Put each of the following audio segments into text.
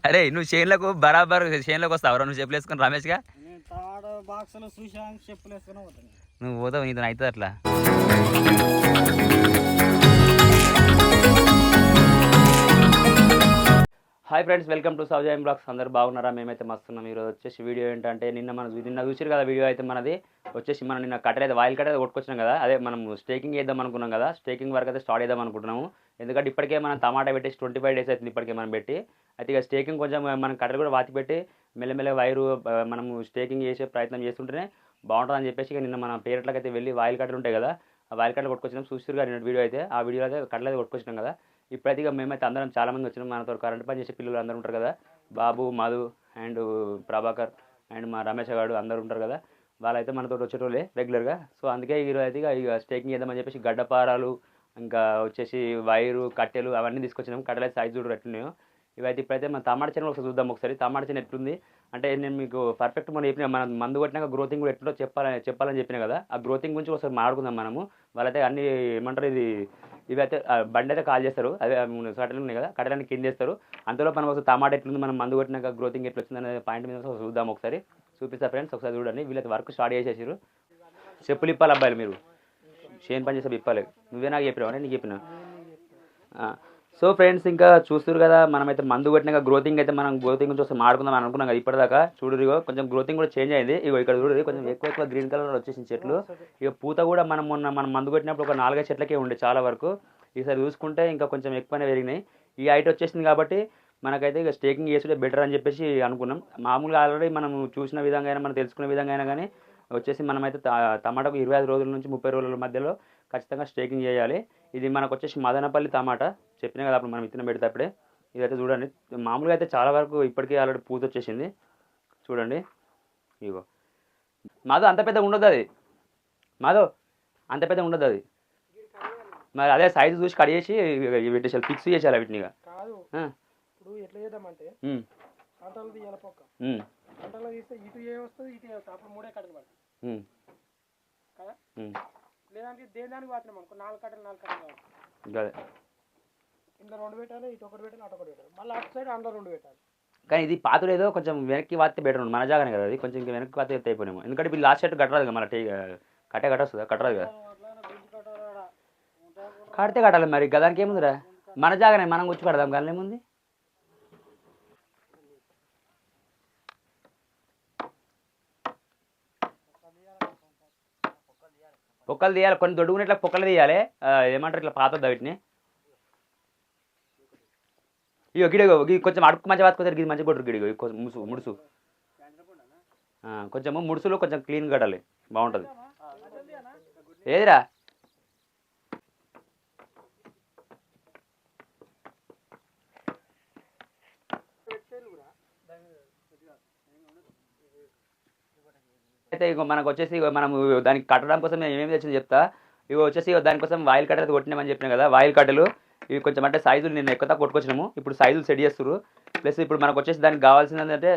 అరే నువ్వు చేనులకు బరాబర్ చేనులోకి వస్తావు నువ్వు చెప్పులు వేసుకుని రమేష్గా నువ్వు పోతావు నీతో అవుతుంది అట్లా. హాయ్ ఫ్రెండ్స్, వెల్కమ్ టు సౌజాయం బ్లాగ్స్. అందరు బాగున్నారా? మేమైతే మస్తున్నాం. ఈరోజు వచ్చేసి వీడియో ఏంటంటే నిన్న చూసారు కదా వీడియో అయితే మనది వచ్చేసి మనం నిన్న కట్టెలు అయితే వాయిల్ కట్టెలు కొట్టుకొచ్చినాం కదా. అదే మనం స్టేకింగ్ చేద్దాం అనుకున్నాం కదా. స్టేకింగ్ వరకు అయితే స్టార్ట్ చేద్దాం అనుకుంటున్నాము. ఎందుకంటే ఇప్పటికే మనం టమాటా పెట్టేసి 25 days అవుతుంది ఇప్పటికే మనం పెట్టి. అయితే ఇక స్టేకింగ్ కొంచెం మనం కట్టెలు కూడా వాతి పెట్టి మెల్లమెల్ల వైరు మనము స్టేకింగ్ చేసే ప్రయత్నం చేస్తుంటేనే బాగుంటుందని చెప్పేసి ఇక నిన్న మన పేరెట్లకి అయితే వెళ్ళి వాయిల్ కట్టెలు ఉంటాయి కదా, ఆ వాయిల్ కట్టెలు కొట్టుకొచ్చినాం. చూసారు కదా వీడియో అయితే. ఆ వీడియోలో అయితే కట్టెలు అయితే కొట్టుకొచ్చినాం కదా. ఇప్పుడైతే ఇక మేమైతే అందరం చాలామంది వచ్చినాం. మనతో కరెంట్ పని చేసే పిల్లలు అందరూ ఉంటారు కదా, బాబు, మధు అండ్ ప్రభాకర్ అండ్ మా రమేష్ గారు అందరూ ఉంటారు కదా. వాళ్ళైతే మనతో వచ్చేటోళ్ళే రెగ్యులర్గా. సో అందుకే ఈరోజు అయితే ఇక స్టేకింగ్ చేద్దామని చెప్పేసి గడ్డపారాలు ఇంకా వచ్చేసి వైరు కట్టెలు అవన్నీ తీసుకొచ్చినాం. కట్టెలు అయితే సైజు చూడరు ఎట్లున్నాయో. ఇవైతే ఇప్పుడైతే మన టమాటా చెను ఒకసారి చూద్దాం. ఒకసారి టమాటా చెను ఎట్లుంది అంటే నేను మీకు పర్ఫెక్ట్ మనం చెప్పిన మన మందు కొట్టినాక గ్రోతింగ్ కూడా ఎట్లుందో చెప్పాలని చెప్పిన కదా. ఆ గ్రోతింగ్ గురించి ఒకసారి మాట్లాడుకుందాం మనము. వాళ్ళైతే అన్ని ఏమంటారు ఇవి అయితే బండి అయితే కాల్ చేస్తారు. అదే కట్టెలు ఉన్నాయి కదా, కట్టెలన్నీ కింద చేస్తారు. అంతలో మనం ఒకసారి టమాటా ఎట్లుంది, మనం మందు కొట్టినాక గ్రోతింగ్ ఎట్లా వచ్చింది అనే పాయింట్ మీద చూద్దాం. ఒకసారి చూపిస్తా ఫ్రెండ్స్, ఒకసారి చూడండి. వీళ్ళైతే వర్క్ స్టార్ట్ చేసేసారు. చెప్పులు ఇప్పాలి అబ్బాయిలు, మీరు చేను పని చేస్తే ఇప్పాలి. నువ్వే నాకు చెప్పినావు అంటే నీకు చెప్పినా. సో ఫ్రెండ్స్, ఇంకా చూస్తారు కదా మనమైతే మందు కొట్టినాక గ్రోతింగ్ అయితే మనం గ్రోతింగ్ గురించి వస్తే మాడుకుందాం అని అనుకున్నాం కదా. ఇప్పటిదాకా చూడరు కొంచెం గ్రోతింగ్ కూడా చేంజ్ అయింది. ఇగో ఇక్కడ చూడరు కొంచెం ఎక్కువ గ్రీన్ కలర్ వచ్చేసిన చెట్లు. ఇక పూత కూడా మనం మందు కొట్టినప్పుడు ఒక 4-5 చెట్లకే ఉండే చాలా వరకు. ఈసారి చూసుకుంటే ఇంకా కొంచెం ఎక్కువనే పెరిగినాయి. ఈ హైట్ వచ్చేసింది కాబట్టి మనకైతే ఇక స్టేకింగ్ చేసుకుంటే బెటర్ అని చెప్పేసి అనుకున్నాం. మామూలుగా ఆల్రెడీ మనం చూసిన విధంగా అయినా మనం తెలుసుకునే విధంగా అయినా కానీ వచ్చేసి మనమైతే టమాటాకు 25 రోజుల నుంచి 30 రోజుల మధ్యలో ఖచ్చితంగా స్టేకింగ్ చేయాలి. ఇది మనకు వచ్చేసి మదనపల్లి టమాటా చెప్పినా కదా అప్పుడు మనం విత్తనం పెడేటప్పుడే. ఇదైతే చూడండి మామూలుగా అయితే చాలా వరకు ఇప్పటికీ ఆల్రెడీ పూత వచ్చేసింది. చూడండి ఇగో మాధవ్ అంత పెద్దగా ఉండదు అది, మాధవ్ అంత పెద్దగా ఉండదు అది. మరి అదే సైజు చూసి కట్ చేసి పెట్టేసాలి, ఫిక్స్ చేసేయాలి వీటిని. కానీ ఇది పాతులు ఏదో కొంచెం వెనక్కి వాతే బెటర్ ఉంది, మన జాగానే కదా అది. కొంచెం ఇంకా వెనక్కి వాతే అయిపోయినాము. ఎందుకంటే ఇప్పుడు లాస్ట్ సెట్ కట్టరాదు కదా, మళ్ళీ కట్టొస్తుందా? కట్టరాదు కదా, కడితే కట్టాలి మరి. దానికి ఏముందిరా, మన జాగానే మనం కూర్చు కడదాం కానీ ఏముంది. పొక్కలు తీయాలి, కొన్ని దొడ్డుకుని ఇట్లా పొక్కలు తీయాలి. ఏమంటారు ఇట్లా పాతద్దా వీటిని. ఇగో గిడిగో కొంచెం అడుపు మంచిగా వాతుకోతారు, ఇది మంచిగా కొట్టరు. గిడిగో ముడుసు కొంచెము ముడుసులో కొంచెం క్లీన్ కట్టాలి, బాగుంటుంది. ఏదిరా అయితే ఇక మనకు వచ్చేసి మనం దానికి కట్టడం కోసం నేను ఏమేమి తెచ్చింది చెప్తా. ఇవి వచ్చేసి దానికోసం వాయిల్ కట్టెలు కొట్టినామని చెప్పినా కదా. వాయిల్ కట్టెలు ఇవి కొంచెం అంటే సైజులు నేను ఎక్కువ కొట్టుకొచ్చినాము. ఇప్పుడు సైజులు సెట్ చేస్తారు. ప్లస్ ఇప్పుడు మనకు వచ్చేసి దానికి కావాల్సింది ఏంటంటే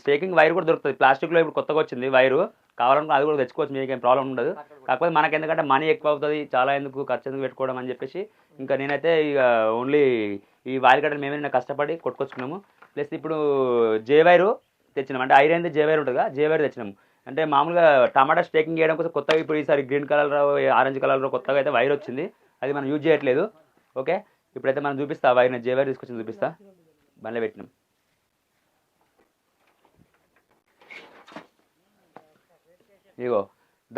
స్టేకింగ్ వైర్ కూడా దొరుకుతుంది ప్లాస్టిక్లో. ఇప్పుడు కొత్తగా వచ్చింది వైరు, కావాలనుకుని అది కూడా తెచ్చుకోవచ్చు, మీకు ఏం ప్రాబ్లం ఉండదు. కాకపోతే మనకి ఎందుకంటే మనీ ఎక్కువ అవుతుంది, చాలా ఎందుకు ఖర్చు ఎందుకు పెట్టుకోవడం అని చెప్పేసి ఇంకా నేనైతే ఇక ఓన్లీ ఈ వాయిల్ కట్టెలు మేమే కష్టపడి కొట్టుకొచ్చుకున్నాము. ప్లస్ ఇప్పుడు జే వైరు తెచ్చినాము, అంటే ఐరన్ జే వైర్ ఉంటుంది కదా, జే వైర్ తెచ్చినాము. అంటే మామూలుగా టమాటా స్టేకింగ్ చేయడం కోసం కొత్తగా ఇప్పుడు ఈసారి గ్రీన్ కలర్ ఆరెంజ్ కలర్లో కొత్తగా అయితే వైర్ వచ్చింది, అది మనం యూజ్ చేయట్లేదు. ఓకే, ఇప్పుడైతే మనం చూపిస్తా వైర్, జే వైర్ తీసుకొచ్చి చూపిస్తా. బండ్లో పెట్టినాం. ఇగో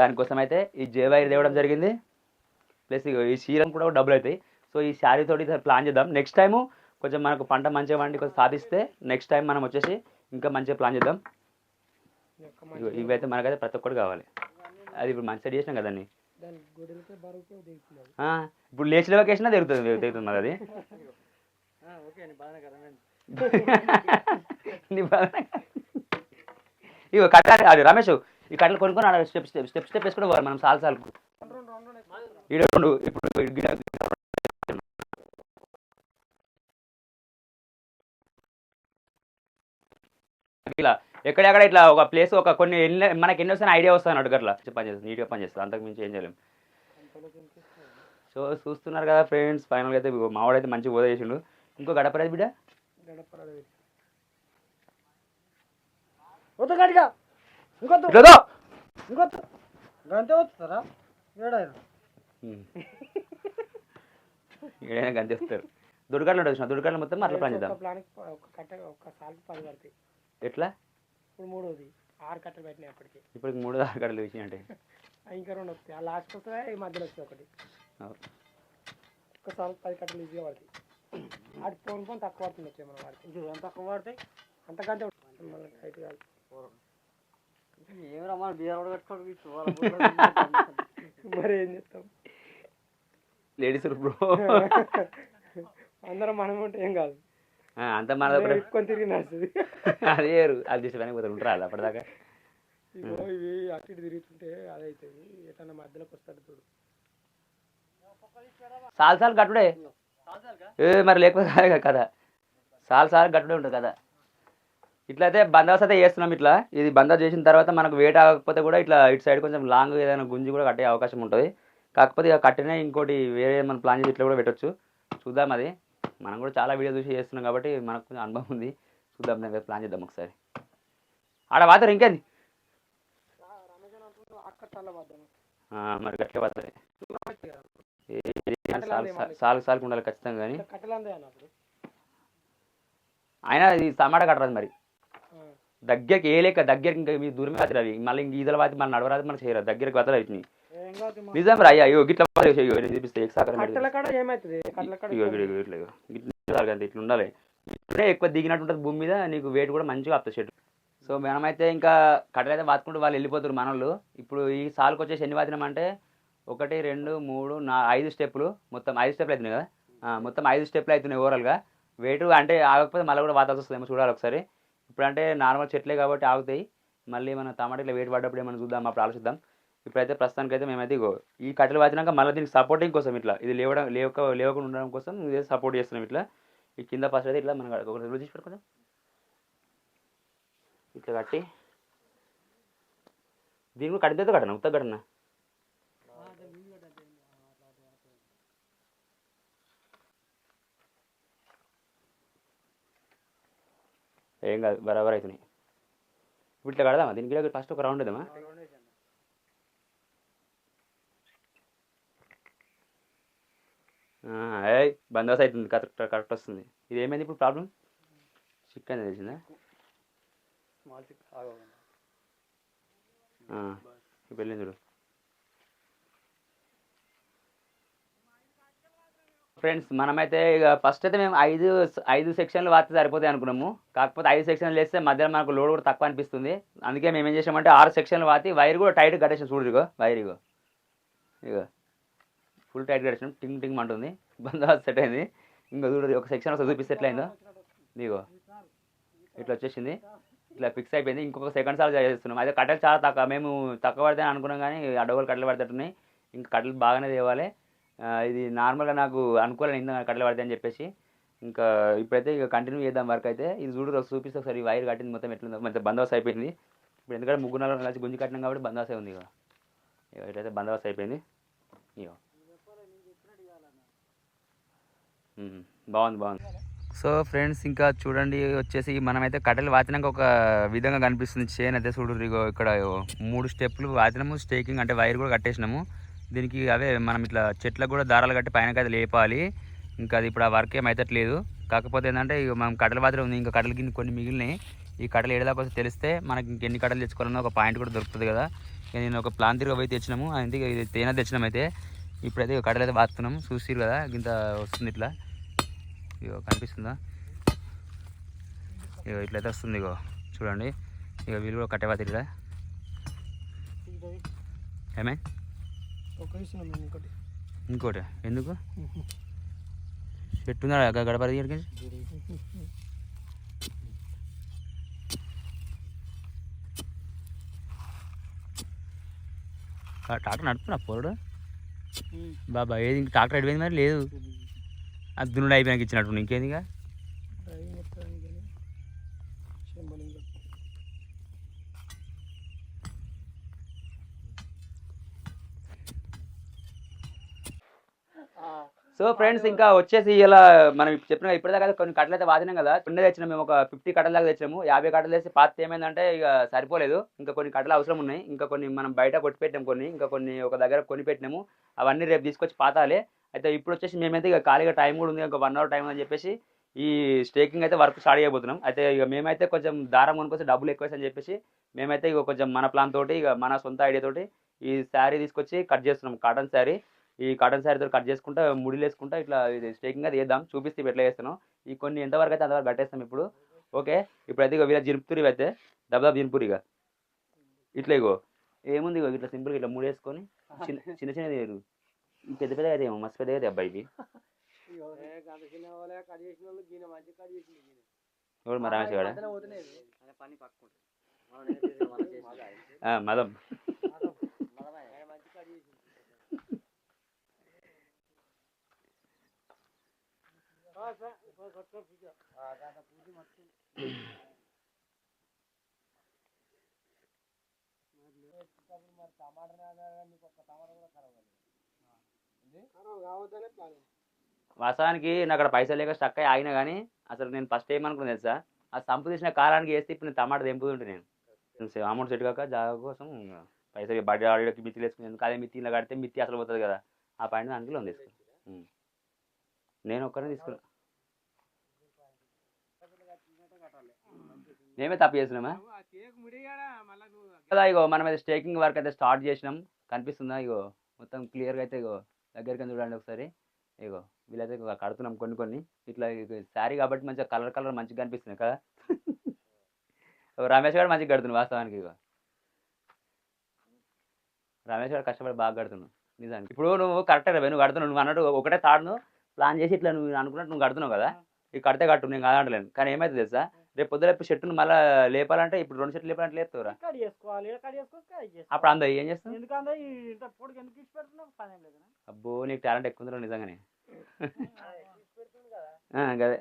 దానికోసం అయితే ఈ జే వైర్ తేవడం జరిగింది. ప్లస్ ఇగో ఈ సీరం కూడా డబ్బులు అవుతాయి. సో ఈ శారీ తోటి ప్లాన్ చేద్దాం. నెక్స్ట్ టైము కొంచెం మనకు పంట మంచిగా వండి కొంచెం సాధిస్తే నెక్స్ట్ టైం మనం వచ్చేసి ఇంకా మంచిగా ప్లాన్ చేద్దాం. ఇవైతే మనకైతే ప్రతి ఒక్కటి కావాలి. అది ఇప్పుడు మంచిగా చేసినాం కదండి. ఇప్పుడు లేచిన లొకేషన్ తెగుతుంది మరి అది. ఇగో కట్టాలి అది రమేష్, ఈ కట్టలు కొనుక్కొని స్టెప్ వేసుకుంటూ పోవాలి మనం సాల్సాలకు. ఇప్పుడు ఇలా ఎక్కడెక్కడ ఇట్లా ఒక ప్లేస్ ఒక కొన్ని మనకి ఎన్ని వస్తాయి ఐడియా వస్తాయి అన్నట్టు అట్లా పని చేస్తుంది, నీట్గా పని చేస్తుంది. అంతకు మించి ఏం చేయలేము. సో చూస్తున్నారు కదా ఫ్రెండ్స్, ఫైనల్గా అయితే మావాడైతే మంచిగా ఓదా చేసిండు. ఇంకో గడపరాది బిడ్డ వద్దు గట్టిగా ఇంకొద్దు ఇట్లా ఇంకొద్దు గంతే వస్తారా ఏడారు ఏదైనా కనిపిస్తారు దుర్గాడలో వచ్చిన దుర్గాడలో మొత్తం అట్లా ప్లాన్ చేద్దాం ఒక కట్ట ఒక సాల్కి 10 పడతాయి ఎట్లా ఇప్పుడు 3ది 6 కట్టలు పెట్టినాయి అప్పటికి ఇప్పటికి 3 గడలు వేసి అంటే ఇంకా 2 వస్తాయి ఆ లాస్ట్ వస్తాయి ఈ మధ్యలో వస్తాయి ఒకటి ఒక సాల్కి 10 కట్టలు ఈజీగా పడతాయి వాటి ఫోన్ తక్కువ పడుతుంది వచ్చాయి మనం వాడికి ఇది ఎంత తక్కువ పడతాయి అంతకంటే మళ్ళీ టైట్ కాదు ఏమరా మన బీఆర్ కట్టుకోవడం మరి ఏం చేస్తాం లేడీస్ బ్రో అందరం మనం ఉంటే ఏం కాదు అంత మన ఎక్కువ తిరిగి నడుస్తుంది అదే అది తీసి పని పోతారు ఉంటారు అప్పటిదాకా ఇవి అటు ఇటు తిరుగుతుంటే అదైతుంది ఎట్లా మధ్యలోకి వస్తాడు చూడు సాల్ గట్టుడే మరి లేకపోతే కదా సాల్ గట్టుడే ఉంటుంది కదా ఇట్లయితే బందోబస్తు అయితే చేస్తున్నాం ఇట్లా ఇది బందోబస్తు చేసిన తర్వాత మనకు వెయిట్ ఆగకపోతే కూడా ఇట్లా ఇటు సైడ్ కొంచెం లాంగ్ ఏదైనా గుంజి కూడా కట్టే అవకాశం ఉంటుంది కాకపోతే ఇక కట్టినా ఇంకోటి వేరే మనం ప్లాన్ చేసి ఇట్లా కూడా పెట్టొచ్చు చూద్దాం అది మనం కూడా చాలా వీడియో చూసి చేస్తున్నాం కాబట్టి మనకు కొంచెం అనుభవం ఉంది చూద్దాం నేను ప్లాన్ చేద్దాం ఒకసారి ఆడ వాతారు ఇంకేంది మరి గట్లే పోతుంది సాల్కి ఉండాలి ఖచ్చితంగా కానీ అయినా ఇది టమాటా కట్టరాదు మరి దగ్గరికి ఏ లేక దగ్గరికి ఇంకా మీ దూరమే వస్తారు అవి మళ్ళీ ఇంక ఈదల వాతి మన నడవరాదు మనం చేయరాదు దగ్గరికి వస్తారు అవుతుంది నిజం రా అయ్యో గిట్లా చూపిస్తే ఇట్లా ఉండాలి ఇట్లే ఎక్కువ దిగినట్టు ఉంటుంది భూమి మీద నీకు వెయిట్ కూడా మంచిగా వస్తుంది చెట్టు సో మనమైతే ఇంకా కట్టెలు అయితే వాతుకుంటూ వాళ్ళు వెళ్ళిపోతారు మనోళ్ళు ఇప్పుడు ఈ సాల్కి వచ్చేసి ఎన్ని వాతినాం అంటే 1 2 3 4 5 స్టెప్పులు మొత్తం 5 స్టెప్పులు అవుతున్నాయి కదా మొత్తం 5 స్టెప్పులు అవుతున్నాయి ఓవరాల్గా వెయిట్ అంటే ఆగకపోతే మళ్ళీ కూడా వాతాల్సి వస్తుందేమో చూడాలి ఒకసారి ఇప్పుడంటే నార్మల్ చెట్లే కాబట్టి ఆగుతాయి మళ్ళీ మన టమాటాలో వెయిట్ పడ్డప్పుడు ఏమైనా చూద్దాం అప్పుడు ఆలోచిద్దాం ఇప్పుడైతే ప్రస్తుతానికి అయితే మేమైతే ఇగో ఈ కట్టెలు వాచినాక మళ్ళీ దీనికి సపోర్టింగ్ కోసం ఇట్లా ఇది లేవకుండా ఉండడం కోసం ఇదే సపోర్ట్ చేస్తున్నాం ఇట్లా ఈ కింద ఫస్ట్ అయితే ఇట్లా మనం ఒక రోజు తీసి పెట్టుకుందాం ఇట్లా కట్టి దీని కూడా కట్టితే కట్టను ఉత్త కట్టనా ఏం కాదు బరాబర్ అవుతున్నాయి ఇప్పుడు ఇట్లా కడదామా దీనికి కూడా ఫస్ట్ ఒక రౌండ్ వేద్దామా బందోబస్తు అవుతుంది కరెక్ట్ వస్తుంది ఇది ఏమైంది ఇప్పుడు ప్రాబ్లం చికెన్ తెలిసిందా ఇప్పుడు వెళ్ళింది చూడు ఫ్రెండ్స్ మనమైతే ఇక ఫస్ట్ అయితే మేము 5 సెక్షన్లు వాడితే సరిపోతాయి అనుకున్నాము కాకపోతే 5 సెక్షన్లు వేస్తే మధ్యలో మనకు లోడ్ కూడా తక్కువ అనిపిస్తుంది అందుకే మేము ఏం చేసామంటే 6 సెక్షన్లు వాటి వైర్ కూడా టైట్ కట్టేసాం చూడు ఇగో వైర్ ఇగో ఫుల్ టైట్ కట్టేసాం టింగ్ టింగ్ అంటుంది బందోబస్తు సెట్ అయింది ఇంకా చూడు ఒక సెక్షన్ వస్తే చూపిస్తే ఎట్లయిందో ఇగో ఇట్లా వచ్చేసింది ఇట్లా ఫిక్స్ అయిపోయింది ఇంకొక సెకండ్ సార్లు చేస్తున్నాం అయితే కట్టెలు చాలా తక్కువ మేము తక్కువ పడతాయని అనుకున్నాం కానీ అడ్డగోలు కట్టెలు పడుతున్నాయి ఇంకా కట్టెలు బాగానే తేవాలి ఇది నార్మల్గా నాకు అనుకోలేదు ఇంత కట్టెలు పడతాయి అని చెప్పేసి ఇంకా ఇప్పుడైతే ఇక కంటిన్యూ చేద్దాం వర్క్ అయితే ఇది చూడు చూపిస్తే ఒకసారి వైర్ కట్టింది మొత్తం ఎట్లుందో మంచి బందోబస్తు అయిపోయింది ఇప్పుడు ఎందుకంటే 3-4 కలిసి గుంజి కట్టినాం కాబట్టి బందోబస్తు ఉంది ఇక ఇట్లయితే బందోబస్తు అయిపోయింది ఇక బాగుంది సో ఫ్రెండ్స్ ఇంకా చూడండి వచ్చేసి మనమైతే కట్టెలు వాతినాక ఒక విధంగా కనిపిస్తుంది చైన్ అయితే చూడు ఇగో ఇక్కడ 3 స్టెప్పులు వాతినాము స్టేకింగ్ అంటే వైర్ కూడా కట్టేసినాము దీనికి అవే మనం ఇట్లా చెట్లకు కూడా దారాలు కట్టి పైనకి అయితే లేపాలి ఇంకా అది ఇప్పుడు ఆ వర్క్ ఏమైతట్లేదు కాకపోతే ఏంటంటే ఇక మనం కట్టెల మాత్రం ఉంది ఇంకా కట్టెలకి కొన్ని మిగిలినాయి ఈ కట్టెలు ఏడదాకా వస్తే తెలిస్తే మనకి ఇంకెన్ని కట్టెలు తెచ్చుకోవాలన్నా ఒక పాయింట్ కూడా దొరుకుతుంది కదా నేను ఒక ప్లాన్ తిరిగి పోయి తెచ్చినాము అందుకే ఇది తేనె తెచ్చినాం అయితే ఇప్పుడైతే కట్టెలు అయితే వాడుతున్నాం చూసిరు కదా ఇంత వస్తుంది ఇట్లా ఇగో కనిపిస్తుందా ఇగో ఇట్లయితే వస్తుంది ఇగో చూడండి ఇక వీళ్ళు కూడా కట్టెవాతి ఇలా ఏమే ఇంకోటి ఎందుకు చెట్టు ఉందా గడప దగ్గరికి ట్రాక్టర్ నడుపుతున్నా పోరుడు బాబా ఏది ఇంక ట్రాక్టర్ అయిపోయింది మరి లేదు అది దున్నుడు అయిపోయినాక ఇచ్చినట్టు ఇంకేందిగా సో ఫ్రెండ్స్ ఇంకా వచ్చేసి ఇలా మనం చెప్పిన ఇప్పటిదాకా కొన్ని కట్టలు అయితే వాదినాం కదా. కొన్ని తెచ్చినాం మేము, ఒక 50 కట్టల దాకా తెచ్చినాము. 50 కట్టలు తెచ్చి పాత ఏమైందంటే ఇక సరిపోలేదు, ఇంకా కొన్ని కట్టలు అవసరం ఉన్నాయి. ఇంకా కొన్ని మనం బయట కొట్టి పెట్టినాం, కొన్ని ఇంకా కొన్ని ఒక దగ్గర కొని పెట్టినాము. అవన్నీ రేపు తీసుకొచ్చి పాతాలే. అయితే ఇప్పుడు వచ్చేసి మేమైతే ఇక ఖాళీగా టైం కూడా ఉంది, ఒక 1 అవర్ టైం అని చెప్పేసి ఈ స్టేకింగ్ అయితే వర్క్ స్టార్ట్ చేయబోతున్నాం. అయితే ఇక మేమైతే కొంచెం దారం కొనుక్కొచ్చి డబ్బులు ఎక్కువ అని చెప్పేసి మేమైతే ఇక కొంచెం మన ప్లాన్ తోటి ఇక మన సొంత ఐడియా తోటి ఈ శారీ తీసుకొచ్చి కట్ చేస్తున్నాం. కాటన్ శారీ, ఈ కాటన్ శారీతో కట్ చేసుకుంటా ముడిలు వేసుకుంటా ఇట్లా ఇది స్టేకింగ్ అది వేద్దాం, చూపిస్తే ఎట్లా వేస్తున్నాం. ఈ కొన్ని ఎంతవరకు అయితే అంతవరకు కట్టేస్తాం ఇప్పుడు. ఓకే, ఇప్పుడైతే ఇక వీళ్ళ జిరుపుతురి అయితే దబ్దాబ్ జిరుపురి ఇక ఇట్లా ఇగో ఏముంది ఇగో ఇట్లా సింపుల్గా ఇట్లా ముడేసుకొని చిన్న చిన్నది పెద్ద పెద్దగా అయితే ఏమో మస్తు పెద్దగా అయితే అబ్బాయి ఇవి. ఎవడు మా రమేష్ గాడా? మదం వాస్తవానికి నాకు అక్కడ పైసలు లేక స్టక్ అయ్యి ఆగినా కానీ అసలు నేను ఫస్ట్ ఏమనుకున్నాను తెలుసా, ఆ సంపు తీసిన కాలానికి వేస్తే ఇప్పుడు నేను టమాటా తెంపుతుంటే నేను అమౌంట్ సెట్ కాక జాగా కోసం పైసలు బడ్డీ ఆడికి మిత్తి వేసుకునేందుకు. అదే మిత్తి ఇలా కడితే మిత్తి అసలు పోతుంది కదా, ఆ పాయింట్ దానికి లోన్ తీసుకున్నాను. నేను ఒక్కనే తీసుకున్నా, మేమే తప్పు చేసినామా కదా. ఇగో మనం అయితే స్టేకింగ్ వర్క్ అయితే స్టార్ట్ చేసినాం, కనిపిస్తుందా? ఇగో మొత్తం క్లియర్గా అయితే ఇగో దగ్గరికి చూడండి ఒకసారి. ఇగో వీళ్ళైతే కడుతున్నాం కొన్ని కొన్ని ఇట్లా శారీ కాబట్టి మంచిగా కలర్ కలర్ మంచిగా కనిపిస్తుంది కదా. రమేష్ గారు మంచిగా కడుతున్నాడు వాస్తవానికి. ఇగో రమేష్ గారు కష్టపడి బాగా కడుతున్నావు నిజానికి. ఇప్పుడు నువ్వు కరెక్టే రా, నువ్వు కడుతున్నావు, నువ్వు అన్నట్టు ఒకటే తాడును ప్లాన్ చేసి ఇట్లా నువ్వు అనుకున్నట్టు నువ్వు కడుతున్నావు కదా. ఇక కడితే కట్టు, నేను కాదంటలేను. కానీ ఏమైతే తెలుసా, రేపు పొద్దున షర్టును మళ్ళీ లేపాలంటే ఇప్పుడు 2 షర్ట్లు లేపాలంటే లేపుతావురా, అప్పుడు అందరు ఏం చేస్తావు? అబ్బో నీకు టాలెంట్ ఎక్కువ ఉందిరా నిజంగానే. అదే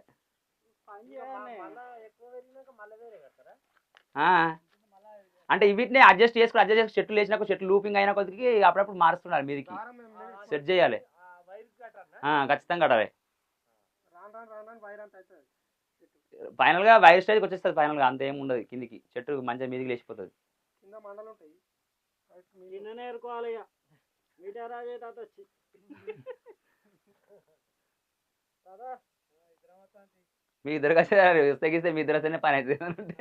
అంటే వీటిని అడ్జస్ట్ చేసుకుని చెట్లు వేసినాక చెట్లు లూపింగ్ అయినా కొద్దికి అప్పుడప్పుడు మారుస్తున్నారు మీదికి సెట్ చేయాలి. ఖచ్చితంగా కట్టాలి. ఫైనల్గా వైర్ స్టేజ్కి వచ్చేస్తుంది ఫైనల్గా, అంత ఏమి ఉండదు. కిందికి చెట్టు మంచిగా మీదికి లేచిపోతుంది. మీ ఇద్దరు తెగిస్తే మీ ఇద్దరు వస్తేనే పని అవుతుంది.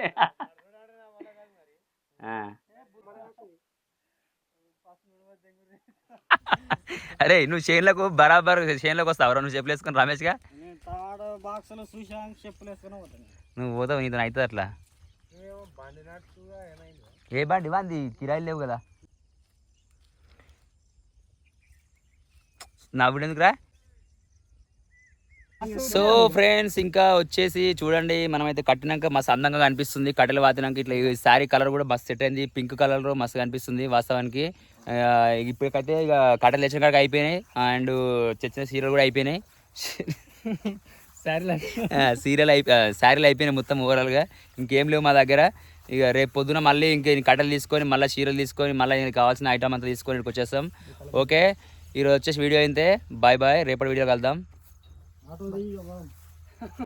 అరే నువ్వు చేనులకు బరాబర్ చేనులోకి వస్తావు, నువ్వు చెప్పులు వేసుకుని రమేష్గా నువ్వు పోతావు, నీతో అవుతుంది అట్లా. ఏ బండి వాంది కిరాయిలు లేవు కదా, నవ్వుడు ఎందుకురా. సో ఫ్రెండ్స్ ఇంకా వచ్చేసి చూడండి, మనమైతే కట్టినాక మస్తు అందంగా కనిపిస్తుంది. కట్టెలు వాతినాక ఇట్లా శారీ కలర్ కూడా మస్తు సెట్ అయింది, పింక్ కలర్ మస్తు కనిపిస్తుంది వాస్తవానికి. ఇప్పటికైతే ఇక కట్టెలు తెచ్చిన కాడికి అయిపోయినాయి, అండ్ తెచ్చిన సీరియల్ కూడా అయిపోయినాయి. శారీలు అయిపోయినాయి మొత్తం ఓవరాల్గా, ఇంకేం లేవు మా దగ్గర. ఇక రేపు పొద్దున మళ్ళీ ఇంక కట్టెలు తీసుకొని మళ్ళీ చీరలు తీసుకొని మళ్ళీ కావాల్సిన ఐటమ్ అంతా తీసుకొని ఇక్కడికి వచ్చేస్తాం. ఓకే, ఈరోజు వచ్చేసి వీడియో అయితే బాయ్ బాయ్, రేపటి వీడియో కలుద్దాం.